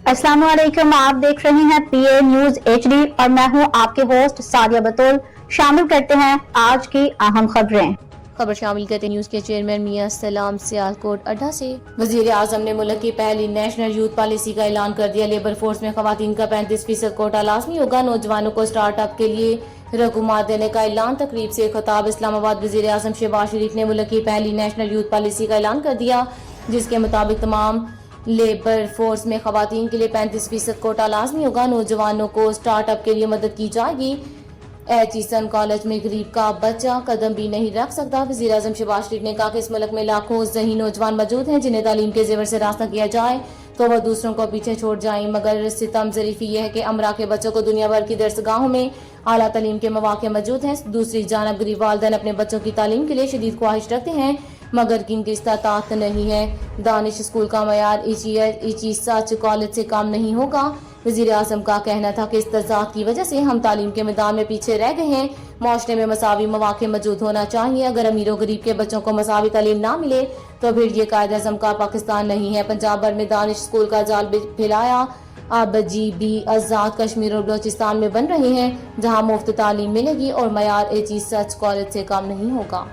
अस्सलाम वालेकुम, आप देख रहे हैं पीए न्यूज एचडी और मैं हूं आपके होस्ट सादिया बतौल। शामिल करते हैं आज की अहम खबरें। खबर शामिल करते हैं न्यूज़ के चेयरमैन मियां सलाम सियालकोट अड्डा से। वज़ीर आज़म ने मुल्क की पहली नेशनल यूथ पॉलिसी का ऐलान कर दिया। लेबर फोर्स में खवातीन का 35% कोटा लाजमी होगा। नौजवानों को स्टार्ट अप के लिए रकूमात देने का ऐलान। तकरीब से खिताब इस्लामाबाद वज़ीर आज़म शहबाज शरीफ ने मुल्क की पहली नेशनल यूथ पॉलिसी का ऐलान कर दिया, जिसके मुताबिक तमाम लेबर फोर्स में खवातीन के लिए 35% कोटा लाजमी होगा। नौजवानों को स्टार्ट अप के लिए मदद की जाएगी। एचईसन कॉलेज में गरीब का बच्चा कदम भी नहीं रख सकता। वज़ीर आज़म शहबाज शरीफ ने कहा कि इस मुल्क में लाखों ज़ही नौजवान मौजूद हैं जिन्हें तालीम के ज़ेवर से रास्ता किया जाए तो वह दूसरों को पीछे छोड़ जाएं, मगर सितम ज़रीफ़ी यह है कि अमरा के बच्चों को दुनिया भर की दरसगाहों में आला तालीम के मौके मौजूद हैं। दूसरी जानब गरीब वालिदैन अपने बच्चों की तालीम के लिए शदीद ख्वाहिश रखते हैं, मगर किनकी इस्तात नहीं है। दानिश स्कूल का मयार सच कॉलेज से कम नहीं होगा। वज़ीर आज़म का कहना था कि इस तज़ाद की वजह से हम तालीम के मैदान में पीछे रह गए हैं। माशरे में मसावी मौके मौजूद होना चाहिए। अगर अमीर और गरीब के बच्चों को मसावी तालीम ना मिले तो फिर ये कायदे आज़म का पाकिस्तान नहीं है। पंजाब भर में दानिश स्कूल का जाल फैलाया। अब GB आज़ाद कश्मीर और बलोचिस्तान में बन रहे हैं, जहाँ मुफ्त तालीम मिलेगी और मयार सच कॉलेज से कम नहीं होगा।